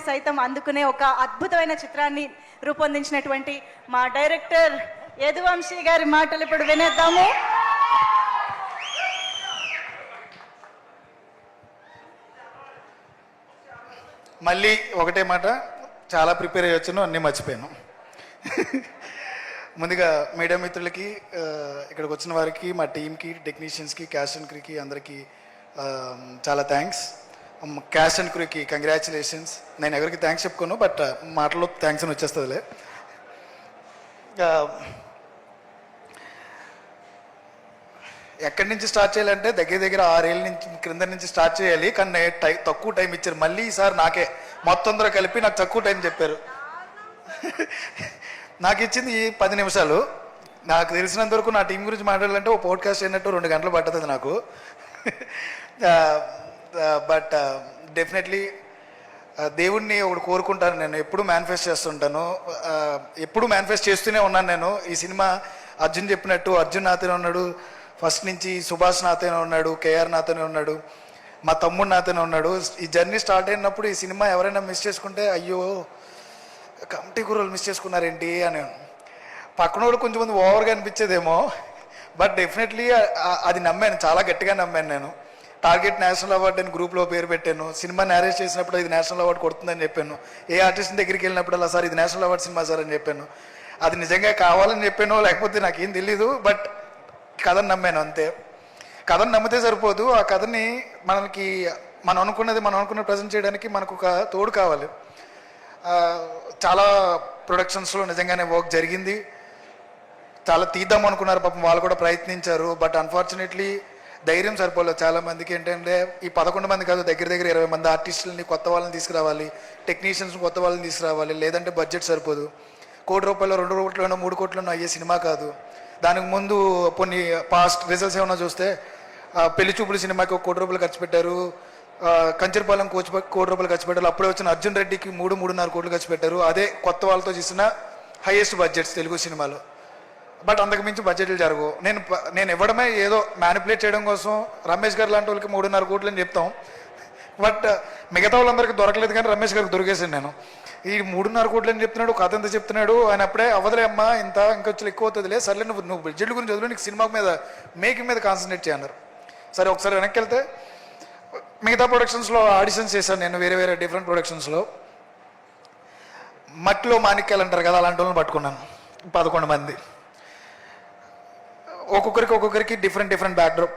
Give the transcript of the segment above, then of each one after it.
సైతం అందుకునే ఒక అద్భుతమైన చిత్రాన్ని రూపొందించినటువంటి మా డైరెక్టర్ యదువంశీ గారి మాటలు ఇప్పుడు వినేద్దాము. మళ్ళీ ఒకటే మాట, చాలా ప్రిపేర్ అయ్యొచ్చాను, అన్నీ మర్చిపోయాను. ముందుగా మీడియా మిత్రులకి, ఇక్కడికి వచ్చిన వారికి, మా టీంకి, టెక్నీషియన్స్కి, క్యాస్ట్ అండ్ క్రూకి అందరికీ చాలా థ్యాంక్స్. క్యాస్ట్ అండ్ క్రూకి కంగ్రాచులేషన్స్. నేను ఎవరికి థ్యాంక్స్ చెప్పుకోను, బట్ మాటలో థ్యాంక్స్ అని వచ్చేస్తుందిలే. ఎక్కడి నుంచి స్టార్ట్ చేయాలంటే దగ్గర దగ్గర 6 ఏళ్ళ నుంచి క్రింద నుంచి స్టార్ట్ చేయాలి, కానీ తక్కువ టైం ఇచ్చారు. మళ్ళీ ఈసారి నాకే మొత్తం అందరూ కలిపి నాకు తక్కువ టైం చెప్పారు. నాకు ఇచ్చింది 10 నిమిషాలు. నాకు తెలిసినంత వరకు నా టీం గురించి మాట్లాడాలంటే ఓ పోడ్కాస్ట్ అయినట్టు 2 గంటలు పడుతుంది నాకు. బట్ డెఫినెట్లీ దేవుణ్ణి ఒకటి కోరుకుంటాను. నేను ఎప్పుడు మేనిఫెస్ట్ చేస్తుంటాను, ఎప్పుడు మేనిఫెస్ట్ చేస్తూనే ఉన్నాను. నేను ఈ సినిమా అర్జున్ చెప్పినట్టు అర్జున్ నాతోనే ఉన్నాడు ఫస్ట్ నుంచి, సుభాష్ నాతోనే ఉన్నాడు, కేఆర్ నాతోనే ఉన్నాడు, మా తమ్ముడు నాతోనే ఉన్నాడు. ఈ జర్నీ స్టార్ట్ అయినప్పుడు ఈ సినిమా ఎవరైనా మిస్ చేసుకుంటే అయ్యో కమిటీ కూరలు మిస్ చేసుకున్నారేంటి అని పక్కనోడు కొంచెం మంది ఓవర్గా అనిపించేదేమో. బట్ డెఫినెట్లీ అది నమ్మాను, చాలా గట్టిగా నమ్మాను. నేను టార్గెట్ నేషనల్ అవార్డు అని గ్రూప్లో పేరు పెట్టాను. సినిమా నేరేట్ చేసినప్పుడు ఇది నేషనల్ అవార్డు కొడుతుందని చెప్పాను. ఏ ఆర్టిస్ట్ దగ్గరికి వెళ్ళినప్పుడు అలా సార్ ఇది నేషనల్ అవార్డు సినిమా సార్ అని చెప్పాను. అది నిజంగా కావాలని చెప్పాను, లేకపోతే నాకేం తెలీదు. బట్ కథను నమ్మాను అంతే. కథను నమ్మితే సరిపోదు, ఆ కథని మనం అనుకున్నది ప్రజెంట్ చేయడానికి మనకు ఒక తోడు కావాలి. చాలా ప్రొడక్షన్స్లో నిజంగానే వర్క్ జరిగింది, చాలా తీద్దాం అనుకున్నారు, పాపం వాళ్ళు కూడా ప్రయత్నించారు. బట్ అన్ఫార్చునేట్లీ ధైర్యం సరిపోలేదు చాలామందికి. ఏంటంటే ఈ 11 మంది కాదు, దగ్గర దగ్గర 20 మంది ఆర్టిస్టులని, కొత్త వాళ్ళని తీసుకురావాలి, టెక్నీషియన్స్ కొత్త వాళ్ళని తీసుకురావాలి, లేదంటే బడ్జెట్ సరిపోదు. 1 కోటి రూపాయలు 2 కోట్లను 3 కోట్లను అయ్యే సినిమా కాదు. దానికి ముందు కొన్ని పాస్ట్ రిజల్ట్స్ ఏమన్నా చూస్తే పెళ్లి చూపులు సినిమాకి 1 కోటి రూపాయలు ఖర్చు పెట్టారు, కంచర్పాలెం 1 కోటి రూపాయలు ఖర్చు పెట్టారు, అప్పుడే వచ్చిన అర్జున్ రెడ్డికి 3-3.5 కోట్లు ఖర్చు పెట్టారు. అదే కొత్త వాళ్ళతో చేసిన హైయెస్ట్ బడ్జెట్స్ తెలుగు సినిమాలో. బట్ అంతకు మించి బడ్జెట్లు జరగవు. నేను ఇవ్వడమే ఏదో మ్యానిపులేట్ చేయడం కోసం. రమేష్ గారు లాంటి వాళ్ళకి 3.5 కోట్లు అని చెప్తాం, బట్ మిగతా వాళ్ళందరికీ దొరకలేదు, కానీ రమేష్ గారికి దొరికేసాను నేను. ఈ 3.5 కోట్లు అని చెప్తున్నాడు, కథ ఎంత చెప్తున్నాడు. ఆయన అప్పుడే అవ్వదులే అమ్మా, ఇంకొంచెం ఎక్కువ అవుతుందిలే, సర్లే నువ్వు బడ్జెట్ గురించి చదువు, నీకు సినిమా మీద మేకింగ్ మీద కాన్సన్ట్రేట్ చేయన్నారు. సరే ఒకసారి వెనక్కి వెళ్తే మిగతా ప్రొడక్షన్స్లో ఆడిషన్స్ చేశాను నేను, వేరే డిఫరెంట్ ప్రొడక్షన్స్లో. మట్టిలో మాణిక్యాలు అంటారు కదా, అలాంటి వాళ్ళని పట్టుకున్నాను 11 మంది. ఒక్కొక్కరికి డిఫరెంట్ బ్యాక్డ్రాప్.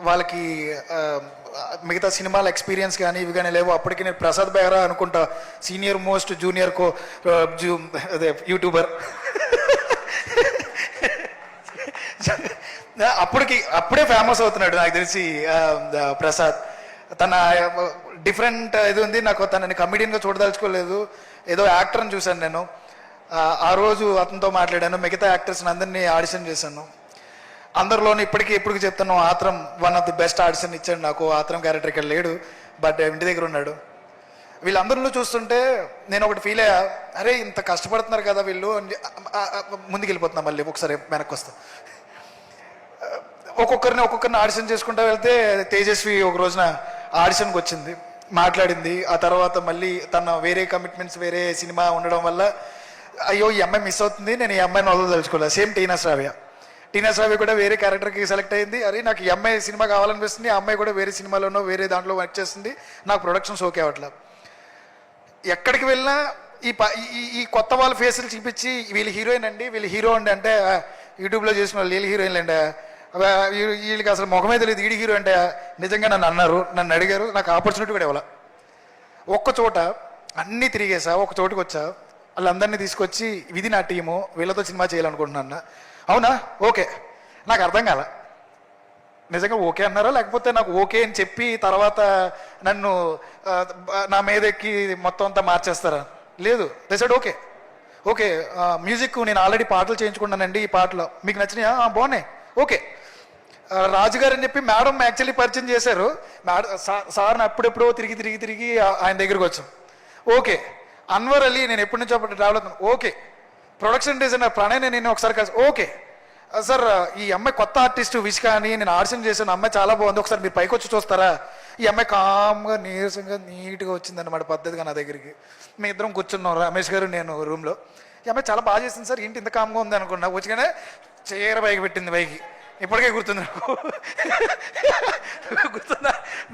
వాళ్ళకి మిగతా సినిమాల ఎక్స్పీరియన్స్ కానీ ఇవి కానీ లేవు. అప్పటికి నేను ప్రసాద్ బెహ్రా అనుకుంటా, సీనియర్ మోస్ట్ జూనియర్ అదే యూట్యూబర్. అప్పుడే ఫేమస్ అవుతున్నాడు నాకు తెలిసి ప్రసాద్. తన డిఫరెంట్ ఇది ఉంది. నాకు తనని కమెడియన్గా చూడదలుచుకోలేదు, ఏదో యాక్టర్ని చూశాను నేను. ఆ రోజు అతనితో మాట్లాడాను, మిగతా యాక్టర్స్ని అందరినీ ఆడిషన్ చేశాను. అందరిలోనూ ఇప్పటికీ చెప్తాను, ఆత్రం 1 ఆఫ్ ది బెస్ట్ ఆడిషన్ ఇచ్చాడు నాకు. ఆత్రం క్యారెక్టర్ ఇక్కడ లేడు, బట్ ఇంటి దగ్గర ఉన్నాడు. వీళ్ళందరిలో చూస్తుంటే నేను ఒకటి ఫీల్ అయ్యా, అరే ఇంత కష్టపడుతున్నారు కదా వీళ్ళు. ముందుకు వెళ్ళిపోతున్నా, మళ్ళీ ఒకసారి వెనక్కి వస్తా. ఒక్కొక్కరిని ఆడిషన్ చేసుకుంటూ వెళ్తే తేజస్వి ఒక రోజున ఆడిషన్కి వచ్చింది, మాట్లాడింది. ఆ తర్వాత మళ్ళీ తన వేరే కమిట్మెంట్స్, వేరే సినిమా ఉండడం వల్ల అయ్యో ఈ అమ్మాయి మిస్ అవుతుంది, నేను ఈ అమ్మాయిని వదలదలుచుకోలేదు. సేమ్ టీనా శ్రావ్య కూడా వేరే క్యారెక్టర్కి సెలెక్ట్ అయింది. అరే నాకు ఈ అమ్మాయి సినిమా కావాలనిపిస్తుంది, ఆ అమ్మాయి కూడా వేరే సినిమాలోనో వేరే దాంట్లో వర్క్ చేస్తుంది, నాకు ప్రొడక్షన్స్ ఓకే అవ్వట్లా. ఎక్కడికి వెళ్ళినా ఈ కొత్త వాళ్ళ ఫేసులు చూపించి వీళ్ళు హీరోయిన్ అండి, వీళ్ళు హీరో అండి అంటే, యూట్యూబ్లో చేసిన వాళ్ళు వీళ్ళు హీరోయిన్లు అండి, వీళ్ళకి అసలు ముఖమే తెలియదు, ఈడి హీరో అంటే నిజంగా నన్ను అడిగారు. నాకు ఆపర్చునిటీ కూడా ఇవ్వాల. ఒక్క చోట అన్నీ తిరిగేసా, ఒక చోటుకి వచ్చా, వాళ్ళందరినీ తీసుకొచ్చి ఇది నా టీము, వీళ్ళతో సినిమా చేయాలనుకుంటున్నా. అవునా, ఓకే. నాకు అర్థం కాల, నిజంగా ఓకే అన్నారా, లేకపోతే నాకు ఓకే అని చెప్పి తర్వాత నన్ను నా మీద ఎక్కి మొత్తం అంతా మార్చేస్తారా? లేదు, డిసైడ్ ఓకే మ్యూజిక్ నేను ఆల్రెడీ పాటలు చేయించుకున్నానండి, ఈ పాటలో మీకు నచ్చినాయా? బాగున్నాయి, ఓకే. రాజుగారు అని చెప్పి మేడం యాక్చువల్లీ పరిచయం చేశారు. సార్ని అప్పుడెప్పుడో తిరిగి ఆయన దగ్గరికి వచ్చాం. ఓకే. అన్వర్ అలీ నేను ఎప్పటి నుంచో ట్రావెల్ అవుతున్నాను, ఓకే. ప్రొడక్షన్ డిజైనర్ ప్రణయ్ నేను ఒకసారి కలిసి, ఓకే సార్ ఈ అమ్మాయి కొత్త ఆర్టిస్ట్ విష్క అని నేను ఆడిషన్ చేశాను, అమ్మాయి చాలా బాగుంది, ఒకసారి మీరు పైకి వచ్చి చూస్తారా? ఈ అమ్మాయి కామ్గా నీరసంగా నీట్గా వచ్చిందన్నమాట పద్ధతిగా నా దగ్గరికి. మీ ఇద్దరం కూర్చున్నాం, రమేష్ గారు నేను రూమ్లో. ఈ అమ్మాయి చాలా బాగా చేసింది సార్, ఏంటి ఇంత కామ్గా ఉంది అనుకున్నా. వచ్చిగానే చీర పైకి పెట్టింది పైకి. ఇప్పటికే గుర్తుంది నాకు.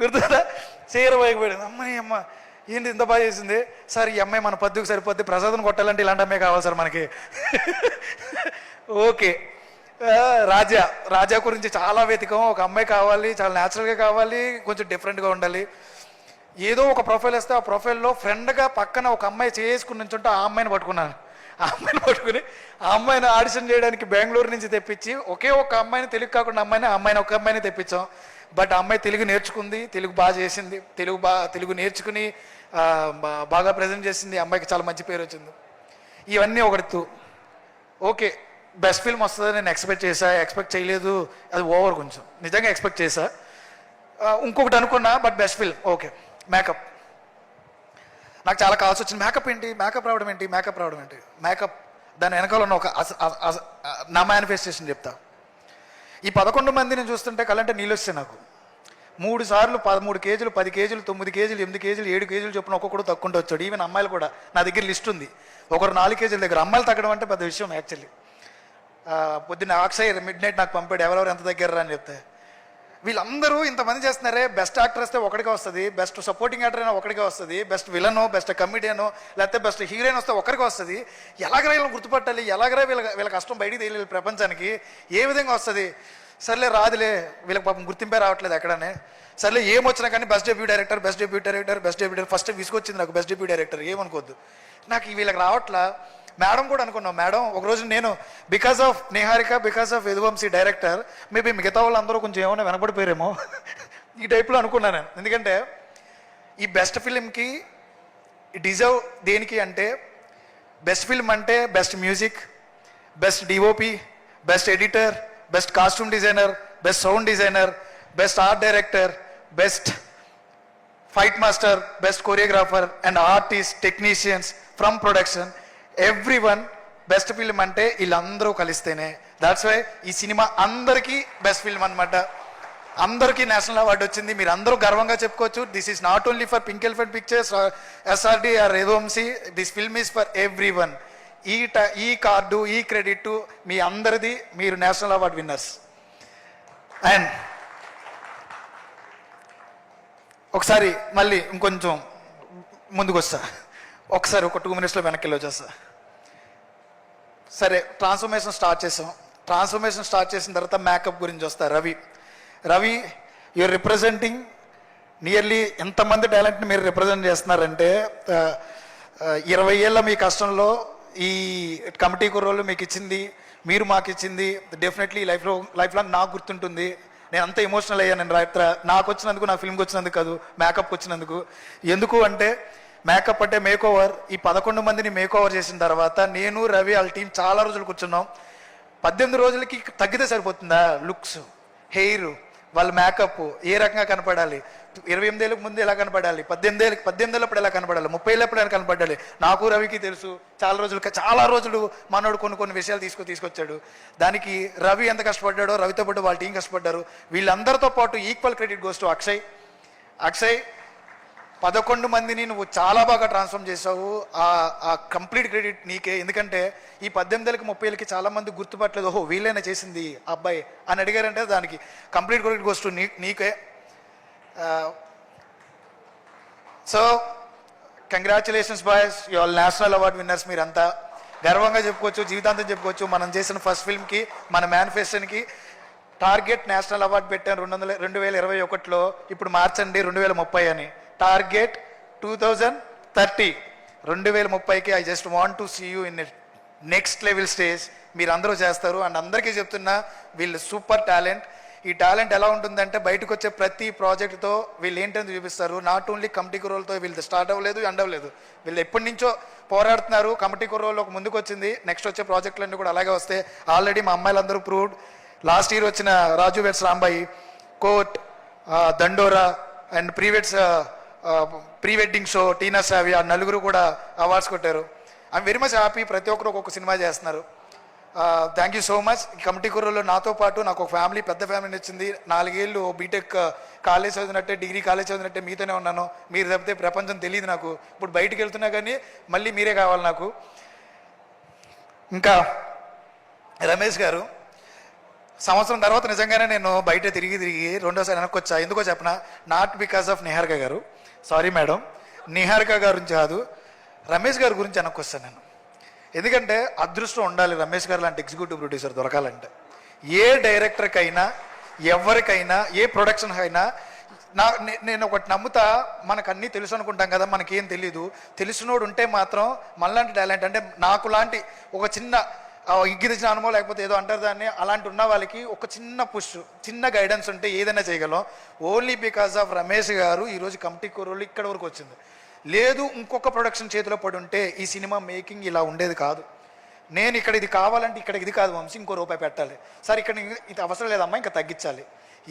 గుర్తుందా చీర పైకి పెట్టింది. అమ్మ ఏంటి ఇంత బాగా చేసింది సార్, ఈ అమ్మాయి మన పద్ధతికి సరిపోద్ది, ప్రసాదం కొట్టాలంటే ఇలాంటి అమ్మాయి కావాలి సార్ మనకి. ఓకే. రాజా గురించి చాలా వెతికం. ఒక అమ్మాయి కావాలి, చాలా న్యాచురల్గా కావాలి, కొంచెం డిఫరెంట్గా ఉండాలి. ఏదో ఒక ప్రొఫైల్ వస్తే ఆ ప్రొఫైల్లో ఫ్రెండ్గా పక్కన ఒక అమ్మాయి చేసుకుని నుంచుంటే ఆ అమ్మాయిని పట్టుకున్నాను. ఆ అమ్మాయిని ఆడిషన్ చేయడానికి బెంగళూరు నుంచి తెప్పించి, ఒకే ఒక అమ్మాయిని, తెలుగు కాకుండా అమ్మాయిని ఒక అమ్మాయిని తెప్పించాం. బట్ ఆ అమ్మాయి తెలుగు నేర్చుకుంది, తెలుగు బాగా చేసింది, తెలుగు నేర్చుకుని బాగా ప్రజెంట్ చేసింది. అమ్మాయికి చాలా మంచి పేరు వచ్చింది. ఇవన్నీ ఒకటి. ఓకే, బెస్ట్ ఫిల్మ్ వస్తుందని నేను ఎక్స్పెక్ట్ చేయలేదు, అది ఓవర్, కొంచెం నిజంగా ఎక్స్పెక్ట్ చేశా. ఇంకొకటి అనుకున్నా, but best film. Okay, makeup నాకు చాలా కావాల్సి వచ్చింది. మేకప్ రావడం ఏంటి మేకప్ దాని వెనకాల ఉన్న ఒక నా మేనిఫెస్టేషన్ చెప్తా. ఈ 11 మందిని చూస్తుంటే కళ్ళంటే నీళ్ళు వస్తాయి నాకు. 3 సార్లు 13 కేజీలు, 10 కేజీలు, 9 కేజీలు, 8 కేజీలు, 7 కేజీలు చొప్పున ఒక్కొక్కడు తక్కుంటూ వచ్చాడు. ఈవెన్ అమ్మాయిలు కూడా నా దగ్గర లిస్ట్ ఉంది. ఒకరు 4 కేజీల దగ్గర. అమ్మాయిలు తగ్గడం అంటే పెద్ద విషయం యాక్చువల్లీ. పొద్దున్న అక్షయ్ మిడ్ నైట్ నాకు పంపాడు, ఎవరెవరు ఎంత దగ్గర అని చెప్తే. వీళ్ళందరూ ఇంతమంది చేస్తున్నారే, బెస్ట్ యాక్టర్ వస్తే ఒకటిగా వస్తుంది, బెస్ట్ సపోర్టింగ్ యాక్టర్ అయినా ఒకటిగా వస్తుంది, బెస్ట్ విలనో, బెస్ట్ కమెడియనో, లేకపోతే బెస్ట్ హీరోయిన్ వస్తే ఒకరికి వస్తుంది. ఎలాగరా వీళ్ళని గుర్తుపట్టాలి, ఎలాగరా వీళ్ళ కష్టం బయటికి తెలియలేదు ప్రపంచానికి, ఏ విధంగా వస్తుంది? సర్లే రాదులే, వీళ్ళకి పాపం గుర్తింపే రావట్లేదు ఎక్కడనే. సర్లే ఏమొచ్చినా కానీ బెస్ట్ డెబ్యూ డైరెక్టర్ ఫస్ట్ విసుకొచ్చింది నాకు. బెస్ట్ డెబ్యూ డైరెక్టర్ ఏమనుకోవద్దు, నాకు వీళ్ళకి రావట్లా. మేడం కూడా అనుకున్నాం. మేడం ఒకరోజు నేను because of Niharika, because of Yaduvanshi director, maybe మిగతా వాళ్ళందరూ కొంచెం ఏమైనా వెనపడిపోయారేమో ఈ టైప్లో అనుకున్నాను నేను. ఎందుకంటే ఈ బెస్ట్ ఫిలింకి డిజర్వ్ దేనికి అంటే, బెస్ట్ ఫిల్మ్ అంటే best music, best DOP, best editor, best costume designer, best sound designer, best art director, best fight master, best choreographer and artist, technicians from production, everyone. Best film అంటే వీళ్ళందరూ కలిస్తేనే. That's why ఈ cinema అందరికీ best film అనమాట. అందరికీ national award వచ్చింది. మీరు అందరూ గర్వంగా చెప్పుకోవచ్చు. This is not only for Pink Elephant Pictures, SRD or Yaduvamsi. This film is for everyone. ఈ కార్డు, ఈ క్రెడిట్ మీ అందరిది. మీరు నేషనల్ అవార్డు విన్నర్స్. అండ్ ఒకసారి మళ్ళీ ఇంకొంచెం ముందుకు వస్తా. ఒకసారి ఒక 2 మినిట్స్లో వెనక్కి వెళ్ళి వచ్చేస్తా. సరే, ట్రాన్స్ఫర్మేషన్ స్టార్ట్ చేసిన తర్వాత మేకప్ గురించి వస్తా. రవి యూఆర్ రిప్రజెంటింగ్ నియర్లీ ఎంతమంది టాలెంట్ని మీరు రిప్రజెంట్ చేస్తున్నారంటే, 20 ఏళ్ళ మీ కష్టంలో ఈ కమిటీ కుర్రోళ్ళు మీకు ఇచ్చింది, మీరు మాకు ఇచ్చింది డెఫినెట్లీ లైఫ్ లాంగ్ నాకు గుర్తుంటుంది. నేను అంత ఎమోషనల్ అయ్యాను. నేను నాకు వచ్చినందుకు, నా ఫిల్మ్కి వచ్చినందుకు కాదు, మేకప్కి వచ్చినందుకు. ఎందుకు అంటే మేకప్ అంటే మేక్ ఓవర్. ఈ 11 మందిని మేక్ ఓవర్ చేసిన తర్వాత నేను, రవి, వాళ్ళ టీం చాలా రోజులు కూర్చున్నాం. 18 రోజులకి తగ్గితే సరిపోతుందా? లుక్స్, హెయిర్, వాళ్ళ మేకప్ ఏ రకంగా కనపడాలి, 28 ఏళ్ళకి ముందు ఎలా కనపడాలి, 18 ఏళ్ళప్పుడు ఎలా కనపడాలి, 30 ఏళ్ళప్పుడు ఎలా కనపడాలి, నాకు రవికి తెలుసు. చాలా రోజులు మనోడు కొన్ని విషయాలు తీసుకొచ్చాడు. దానికి రవి ఎంత కష్టపడ్డాడో, రవితో పాటు వాళ్ళ టీం కష్టపడ్డారు. వీళ్ళందరితో పాటు equal credit goes to Akshay. 11 మందిని నువ్వు చాలా బాగా ట్రాన్స్ఫార్మ్ చేసావు. ఆ కంప్లీట్ క్రెడిట్ నీకే. ఎందుకంటే ఈ 18 ఏళ్ళకి 30 ఏళ్ళకి చాలా మంది గుర్తుపట్టలేదు, ఓహో వీళ్ళైనా చేసింది అబ్బాయి అని అడిగారంటే దానికి కంప్లీట్ క్రెడిట్ గోస్ టు నీకే. So congratulations boys, you all national award winners. మీరంతా గర్వంగా చెప్పుకోవచ్చు, జీవితాంతం చెప్పుకోవచ్చు. మనం చేసిన ఫస్ట్ ఫిల్మ్కి, మన మేనిఫెస్టోకి టార్గెట్ నేషనల్ అవార్డు పెట్టాను 2021లో. ఇప్పుడు మార్చండి 2030 అని. టార్గెట్ 2030, 2030కి. I just want to see you in next level stage. మీరు అందరూ చేస్తారు. అండ్ అందరికీ చెప్తున్నా, వీళ్ళు సూపర్ టాలెంట్. ఈ టాలెంట్ ఎలా ఉంటుందంటే, బయటకు వచ్చే ప్రతి ప్రాజెక్ట్తో వీళ్ళు ఏంటని చూపిస్తారు. నాట్ ఓన్లీ కమిటీ కుర్రోలతో వీళ్ళు స్టార్ట్ అవ్వలేదు, ఎండ్ అవ్వలేదు. వీళ్ళు ఎప్పటి నుంచో పోరాడుతున్నారు. కమిటీ కుర్రోలు ఒక ముందుకు వచ్చింది, నెక్స్ట్ వచ్చే ప్రాజెక్టులన్నీ కూడా అలాగే వస్తాయి. ఆల్రెడీ మా అమ్మాయిలందరూ ప్రూవ్డ్. లాస్ట్ ఇయర్ వచ్చిన Raju weds Rambai, court, Dandora and pre wedding show టీనా సావి, ఆ నలుగురు కూడా అవార్డ్స్ కొట్టారు. I'm very much happy. ప్రతి ఒక్కరు ఒక్కొక్క సినిమా చేస్తున్నారు. Thank you so much. Committee కుర్రలో నాతో పాటు నాకు ఒక ఫ్యామిలీ, పెద్ద ఫ్యామిలీ వచ్చింది. 4 ఏళ్ళు బీటెక్ కాలేజ్ చదివినట్టే, డిగ్రీ కాలేజ్ చదివినట్టే మీతోనే ఉన్నాను. మీరు తప్పితే ప్రపంచం తెలియదు నాకు. ఇప్పుడు బయటికి వెళ్తున్నా కానీ మళ్ళీ మీరే కావాలి నాకు. ఇంకా రమేష్ గారు, సంవత్సరం తర్వాత నిజంగానే నేను బయట తిరిగి రెండోసారి వెనక్కి వచ్చా. ఎందుకో చెప్పనా, నాట్ బికాస్ ఆఫ్ నిహారిక గారు, సారీ మేడం, నిహారిక గారి గురించి కాదు, రమేష్ గారి గురించి వెనక్కి వస్తాను నేను. ఎందుకంటే అదృష్టం ఉండాలి రమేష్ గారు లాంటి ఎగ్జిక్యూటివ్ ప్రొడ్యూసర్ దొరకాలంటే. ఏ డైరెక్టర్కైనా, ఎవరికైనా, ఏ ప్రొడక్షన్కి అయినా నేను ఒకటి నమ్ముతా, మనకు అన్నీ తెలుసు అనుకుంటాం కదా, మనకేం తెలీదు. తెలిసినోడు ఉంటే మాత్రం మనలాంటి టాలెంట్, అంటే నాకు లాంటి ఒక చిన్న ఇంగిత జ్ఞానమో లేకపోతే ఏదో అంటారు దాన్ని, అలాంటి ఉన్న వాళ్ళకి ఒక చిన్న పుష్, చిన్న గైడెన్స్ ఉంటే ఏదైనా చేయగలం. ఓన్లీ బికాస్ ఆఫ్ రమేష్ గారు ఈరోజు కమిటీ కుర్రోళ్ళు ఇక్కడ వరకు వచ్చింది. లేదు ఇంకొక ప్రొడక్షన్ చేతిలో పడి ఉంటే ఈ సినిమా మేకింగ్ ఇలా ఉండేది కాదు. నేను ఇక్కడ ఇది కావాలంటే ఇక్కడ ఇది కాదు వంశీ, ఇంకో రూపాయి పెట్టాలి సార్, ఇక్కడ ఇది అవసరం లేదమ్మా ఇంకా తగ్గించాలి,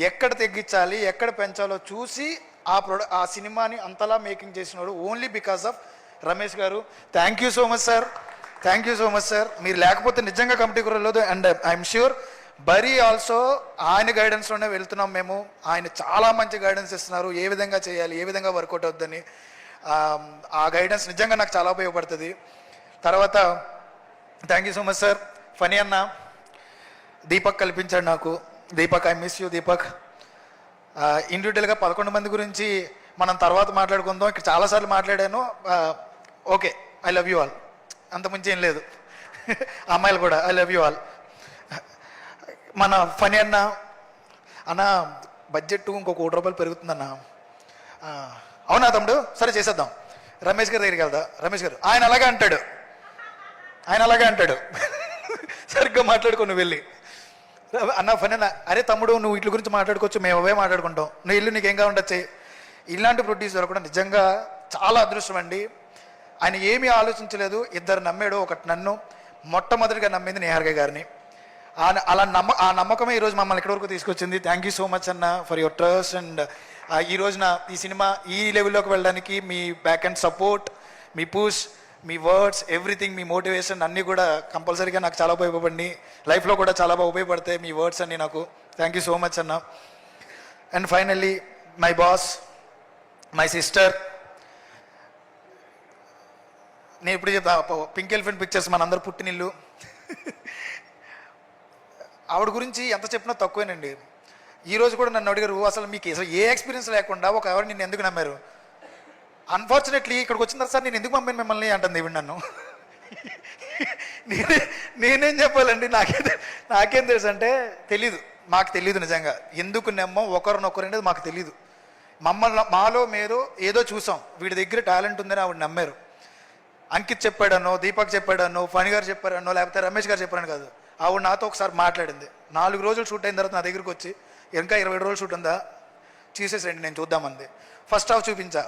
ఎక్కడ తగ్గించాలి ఎక్కడ పెంచాలో చూసి ఆ సినిమాని అంతలా మేకింగ్ చేసినాడు only because of Ramesh garu. Thank you so much sir, thank you so much sir. మీరు లేకపోతే నిజంగా కమిటీ కుర్రలేదు. అండ్ ఐఎమ్ ష్యూర్ బరీ ఆల్సో ఆయన గైడెన్స్లోనే వెళ్తున్నాం మేము. ఆయన చాలా మంచి గైడెన్స్ ఇస్తున్నారు, ఏ విధంగా చేయాలి, ఏ విధంగా వర్కౌట్ అవుతుందని. ఆ గైడెన్స్ నిజంగా నాకు చాలా ఉపయోగపడుతుంది. తర్వాత thank you so much sir. Phani అన్న, దీపక్ కల్పించాడు నాకు. Deepak, I miss you Deepak. ఇండివిజువల్గా 11 మంది గురించి మనం తర్వాత మాట్లాడుకుందాం. ఇక్కడ చాలాసార్లు మాట్లాడాను. Okay, I love you all, అంతకుమించి ఏం లేదు. అమ్మాయిలు కూడా ఐ లవ్ యూ ఆల్. మన ఫనీ అన్న బడ్జెట్ ఇంకొక ₹1 పెరుగుతుందన్న. అవునా తమ్ముడు, సరే చేసేద్దాం. రమేష్ గారి దగ్గరికి వెళ్దా. రమేష్ గారు ఆయన అలాగే అంటాడు సరిగ్గా మాట్లాడుకో, నువ్వు వెళ్ళి అన్న ఫనీ అన్న, అరే తమ్ముడు నువ్వు వీటి గురించి మాట్లాడుకోవచ్చు, మేము అవే మాట్లాడుకుంటాం, నువ్వు ఇల్లు నీకేం కావాలంటే. ఇలాంటి ప్రొడ్యూసర్ కూడా నిజంగా చాలా అదృష్టం అండి. ఆయన ఏమీ ఆలోచించలేదు, ఇద్దరు నమ్మాడు. ఒకటి నన్ను, మొట్టమొదటిగా నమ్మింది నిహారిక గారిని. ఆ నమ్మకమే ఈరోజు మమ్మల్ని ఇక్కడి వరకు తీసుకొచ్చింది. Thank you so much anna for your trust. And ఈ రోజున ఈ సినిమా ఈ లెవెల్లోకి వెళ్ళడానికి మీ బ్యాక్ అండ్ సపోర్ట్, మీ పుష్, మీ వర్డ్స్, ఎవ్రీథింగ్, మీ మోటివేషన్ అన్నీ కూడా కంపల్సరీగా నాకు చాలా ఉపయోగపడి, లైఫ్లో కూడా చాలా బాగా ఉపయోగపడతాయి మీ వర్డ్స్ అన్నీ నాకు. థ్యాంక్ యూ సో మచ్ అన్న. And finally my boss, my sister. నేను ఇప్పుడు చెప్తా, పింక్ ఎలిఫెంట్ పిక్చర్స్ మనందరూ పుట్టినిల్లు. ఆవిడ గురించి ఎంత చెప్పినా తక్కువేనండి. ఈరోజు కూడా నన్ను అడిగారు, అసలు మీకు అసలు ఏ ఎక్స్పీరియన్స్ లేకుండా ఒక ఎవరు నిన్ను ఎందుకు నమ్మారు. అన్ఫార్చునేట్లీ ఇక్కడికి వచ్చిన తర్వాత సార్ నేను ఎందుకు పంపాను మిమ్మల్ని అంటుంది ఈవిడ నన్ను. నేనేం చెప్పాలండి, నాకేం తెలుసు అంటే మాకు తెలీదు నిజంగా ఎందుకు నమ్మం ఒకరినొకరు అనేది మాకు తెలీదు. మాలో మీరు ఏదో చూసాం, వీడి దగ్గర టాలెంట్ ఉందని ఆవిడ నమ్మారు. అంకిత్ చెప్పాడనో, దీపక్ చెప్పాడనో, ఫణి గారు చెప్పారనో, లేకపోతే రమేష్ గారు చెప్పారని కాదు. ఆవిడ నాతో ఒకసారి మాట్లాడింది. 4 రోజులు షూట్ అయిన తర్వాత నా దగ్గరికి వచ్చి, ఇంకా 27 రోజులు షూట్ ఉందా చూసేసండి నేను చూద్దామంది. ఫస్ట్ హాఫ్ చూపించా,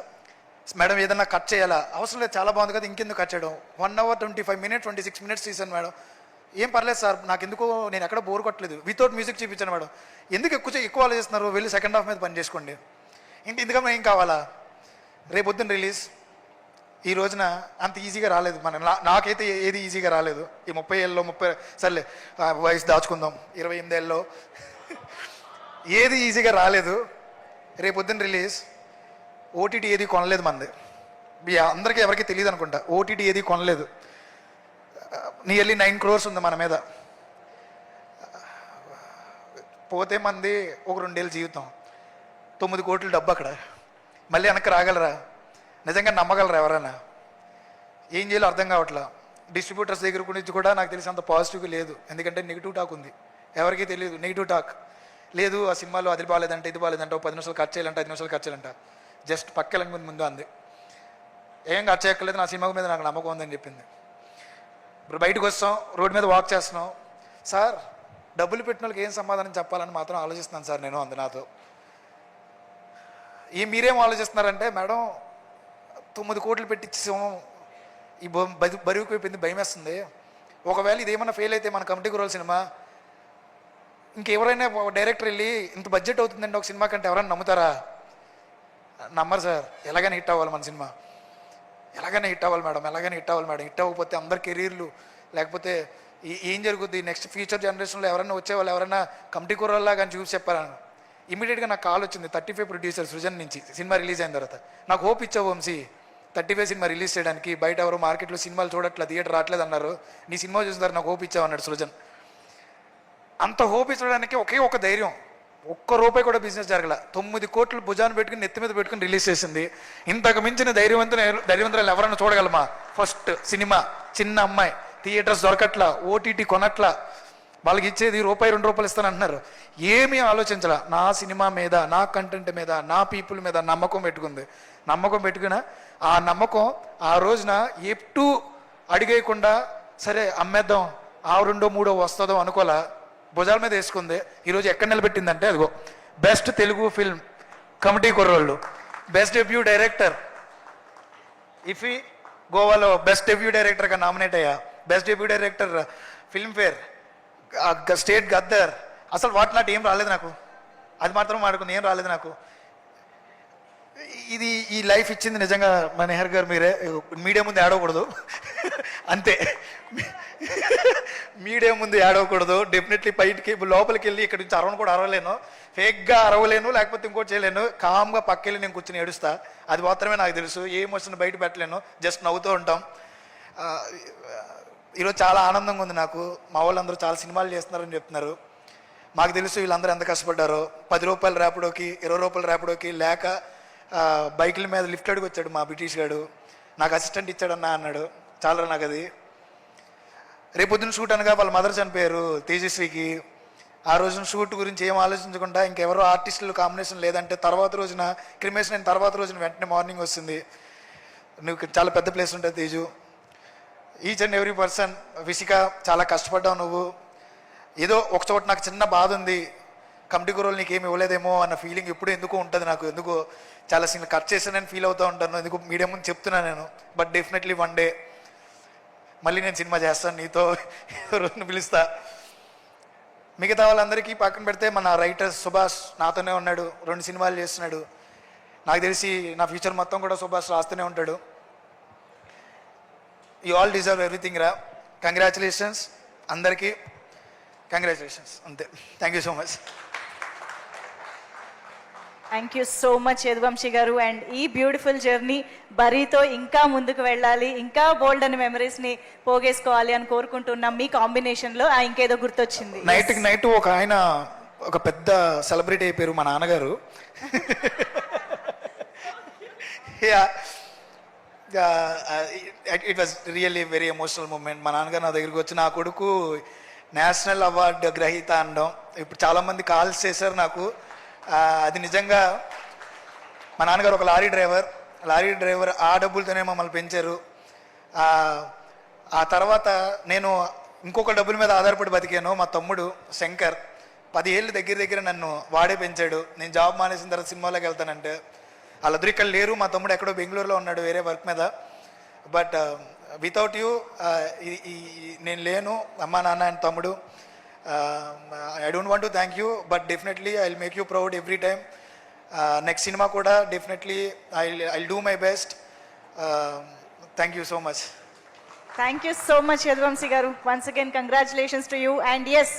మేడం ఏదన్నా కట్ చేయాలా, అవసరం లేదు చాలా బాగుంది కదా ఇంకెందుకు కట్ చేయడం, 1 hour 25 minutes 26 minutes తీసాను మేడం. ఏం పర్లేదు సార్, నాకు ఎందుకో నేను ఎక్కడ బోర్ కొట్టలేదు. వితౌట్ మ్యూజిక్ చూపించాను మేడం. ఎందుకు ఎక్కువ ఆలోచిస్తున్నారు, వెళ్ళి సెకండ్ హాఫ్ మీద పని చేసుకోండి. ఇందుకన్నా ఏం కావాలా, రేపొద్దున రిలీజ్. ఈ రోజున అంత ఈజీగా రాలేదు నాకైతే ఏది ఈజీగా రాలేదు. ఈ 30 ఏళ్ళలో సర్లే వయసు దాచుకుందాం, 28 ఏళ్ళలో ఏది ఈజీగా రాలేదు. రేపొద్దున రిలీజ్. ఓటీటీ ఏది కొనలేదు మనది, అందరికీ ఎవరికి తెలియదు అనుకుంటా. ఓటీటీ ఏది కొనలేదు. నియర్లీ 9 crores ఉంది మన మీద. పోతే మంది ఒక 2 ఏళ్ళ జీవితం, 9 కోట్ల డబ్బు అక్కడ. మళ్ళీ వెనక్కి రాగలరా, నిజంగా నమ్మగలరా ఎవరైనా? ఏం చేయాలో అర్థం కావట్లా. డిస్ట్రిబ్యూటర్స్ దగ్గర గురించి కూడా నాకు తెలిసి అంత పాజిటివ్గా లేదు, ఎందుకంటే నెగిటివ్ టాక్ ఉంది. ఎవరికీ తెలియదు నెగిటివ్ టాక్ లేదు. ఆ సినిమాలో అది బాగాలేదంటే ఇది బాగాలేదంటే 10 నిమిషాలు కట్ చేయాలంట, 5 నిమిషాలు కట్ చేయాలంట. జస్ట్ పక్కల ముందు అంది, ఏం కట్ చేయక్కర్లేదు, నా సినిమా మీద నాకు నమ్మకం ఉందని చెప్పింది. ఇప్పుడు బయటకు వస్తాం, రోడ్డు మీద వాక్ చేస్తున్నాం, సార్ డబ్బులు పెట్టిన వాళ్ళకి ఏం సమాధానం చెప్పాలని మాత్రం ఆలోచిస్తున్నాను సార్ నేను అంది నాతో. మీరేం ఆలోచిస్తున్నారంటే, మేడం 9 కోట్లు పెట్టించాము, ఈ బరువుకు అయిపోయింది, భయం వేస్తుంది. ఒకవేళ ఇదేమన్నా ఫెయిల్ అయితే మన కమిటీ కుర్రోళ్ళ సినిమా, ఇంకెవరైనా డైరెక్టర్ వెళ్ళి ఇంత బడ్జెట్ అవుతుందండి ఒక సినిమా కంటే ఎవరైనా నమ్ముతారా? నమ్మరు సార్. ఎలాగైనా హిట్ అవ్వాలి మన సినిమా, ఎలాగైనా హిట్ అవ్వాలి మేడం, ఎలాగైనా హిట్ అవ్వాలి మేడం. హిట్ అవ్వకపోతే అందరి కెరీర్లు, లేకపోతే ఏం జరుగుద్ది నెక్స్ట్ ఫ్యూచర్ జనరేషన్లో ఎవరైనా వచ్చేవాళ్ళు ఎవరైనా కమిటీ కూరల్లా కానీ చూసి చెప్పాను. ఇమీడియట్గా నాకు కాల్ వచ్చింది 35 ప్రొడ్యూసర్ సృజన్ నుంచి సినిమా రిలీజ్ అయిన తర్వాత. నాకు హోప్ ఇచ్చావు వంశీ 35 సినిమా రిలీజ్ చేయడానికి, బయట ఎవరు మార్కెట్లో సినిమాలు చూడట్లేదు, థియేటర్ రావట్లేదు అన్నారు, నీ సినిమా చూసిన తర్వాత నాకు హోప్ ఇచ్చావు అన్నాడు సృజన్. అంత హోప్ ఇచ్చడానికి ఒకే ఒక ధైర్యం, ఒక్క రూపాయి కూడా బిజినెస్ జరగల, 9 కోట్లు భుజాన్ని పెట్టుకుని నెత్తి మీద పెట్టుకుని రిలీజ్ చేసింది. ఇంతకు మించిన ధైర్యవంతులు ఎవరైనా చూడగలమా? ఫస్ట్ సినిమా, చిన్న అమ్మాయి, థియేటర్స్ దొరకట్లా, ఓటీటీ కొనట్లా, వాళ్ళకి ఇచ్చేది రూపాయి 2 రూపాయలు ఇస్తాను అంటున్నారు. ఏమీ ఆలోచించాల, నా సినిమా మీద, నా కంటెంట్ మీద, నా పీపుల్ మీద నమ్మకం పెట్టుకుంది. నమ్మకం పెట్టుకున్న ఆ నమ్మకం ఆ రోజున ఎప్పుడు అడిగేయకుండా సరే అమ్మేద్దాం, ఆ 2, 3 వస్తుందో అనుకోలా, భుజాల మీద వేసుకుంది. ఈరోజు ఎక్కడ నిలబెట్టిందంటే అదిగో బెస్ట్ తెలుగు ఫిల్మ్ కమిటీ కుర్రోళ్ళు, బెస్ట్ డెబ్యూ డైరెక్టర్ ఇఫీ గోవాలో బెస్ట్ డెబ్యూ డైరెక్టర్గా నామినేట్ అయ్యా, best debut director Filmfare, state Gaddar. అసలు వాటి నాటి ఏం రాలేదు నాకు, అది మాత్రం వాడుకుంది, ఏం రాలేదు నాకు. ఇది ఈ లైఫ్ ఇచ్చింది నిజంగా మా నెహర్ గారు మీరే. మీడియా ముందు ఏడవకూడదు అంతే, మీడియా ముందు ఏడవకూడదు. డెఫినెట్లీ బయటికి లోపలికి వెళ్ళి ఇక్కడ నుంచి అరవను కూడా అరవలేను, ఫేక్గా అరవలేను, లేకపోతే ఇంకోటి చేయలేను. కామ్గా పక్కెళ్ళి నేను కూర్చొని ఏడుస్తా, అది మాత్రమే నాకు తెలుసు. ఏ ఎమోషన్ బయట పెట్టలేను, జస్ట్ నవ్వుతూ ఉంటాం. ఈరోజు చాలా ఆనందంగా ఉంది నాకు. మా వాళ్ళందరూ చాలా సినిమాలు చేస్తున్నారని చెప్తున్నారు. మాకు తెలుసు వీళ్ళందరూ ఎంత కష్టపడ్డారో. 10 రూపాయలు ర్యాపిడోకి, 20 రూపాయలు ర్యాపిడోకి లేక బైకుల మీద లిఫ్ట్ అడిగి వచ్చాడు మా బ్రిటిష్ గాడు, నాకు అసిస్టెంట్ ఇచ్చాడన్నా అన్నాడు. చాలా నాకు అది. రేపొద్దున షూట్ అనగా వాళ్ళ మదర్ చనిపోయారు తేజస్వికి. ఆ రోజున షూట్ గురించి ఏం ఆలోచించకుండా ఇంకెవరో ఆర్టిస్టులు కాంబినేషన్ లేదంటే తర్వాత రోజున క్రిమేషన్ అయిన తర్వాత రోజున వెంటనే మార్నింగ్ వస్తుంది. నువ్వు చాలా పెద్ద ప్లేస్ ఉంటుంది Teju, each and every person. Visika చాలా కష్టపడ్డావు నువ్వు. ఏదో ఒక చోట నాకు చిన్న బాధ ఉంది, కమిటీ గురువులు నీకేమి ఇవ్వలేదేమో అన్న ఫీలింగ్ ఎప్పుడు ఎందుకు ఉంటుంది నాకు. ఎందుకు చాలా సీన్లు కట్ చేశానని ఫీల్ అవుతూ ఉంటాను, ఎందుకు మీడియా ముందు చెప్తున్నాను నేను. బట్ డెఫినెట్లీ వన్ డే మళ్ళీ నేను సినిమా చేస్తాను, నీతో రోజును పిలుస్తా. మిగతా వాళ్ళందరికీ పక్కన పెడితే మన రైటర్ సుభాష్ నాతోనే ఉన్నాడు, 2 సినిమాలు చేస్తున్నాడు. నాకు తెలిసి నా ఫ్యూచర్ మొత్తం కూడా సుభాష్ రాస్తూనే ఉంటాడు. యూ ఆల్ డిజర్వ్ ఎవ్రీథింగ్ రా. కంగ్రాచులేషన్స్ అందరికీ, కంగ్రాచులేషన్స్ అంతే. Thank you so much. Thank you so much Yaduvamshi గారు. అండ్ ఈ బ్యూటిఫుల్ జర్నీ బరీతో ఇంకా ముందుకు వెళ్ళాలి, ఇంకా బోల్డ్ అని మెమరీస్ని పోగేసుకోవాలి అని కోరుకుంటున్నాం. మీ కాంబినేషన్లో ఇంకేదో గుర్తొచ్చింది. నైట్ ఒక ఆయన ఒక పెద్ద సెలబ్రిటీ అయిపోయారు, మా నాన్నగారు. It was really very emotional moment. మా నాన్నగారు నా దగ్గరికి వచ్చి నా కొడుకు నేషనల్ అవార్డు గ్రహీత అనడం. ఇప్పుడు చాలామంది కాల్స్ చేశారు నాకు. అది నిజంగా మా నాన్నగారు ఒక లారీ డ్రైవర్, ఆ డబ్బులతోనే మమ్మల్ని పెంచారు. ఆ తర్వాత నేను ఇంకొక డబ్బుల మీద ఆధారపడి బతికాను. మా తమ్ముడు శంకర్ 10 ఏళ్ళు దగ్గర నన్ను వాడే పెంచాడు. నేను జాబ్ మానేసిన తర్వాత సినిమాలోకి వెళ్తానంటే వాళ్ళిద్దరు ఇక్కడ లేరు. మా తమ్ముడు ఎక్కడో బెంగళూరులో ఉన్నాడు వేరే వర్క్ మీద. బట్ వితౌట్ యూ నేను లేను. అమ్మా నాన్న అండ్ తమ్ముడు, I don't want to thank you, but definitely I will make you proud every time. Next cinema కూడా definitely I do my best. Thank you so much. Thank you so much Yaduvamshi garu. Once again congratulations to you. And yes,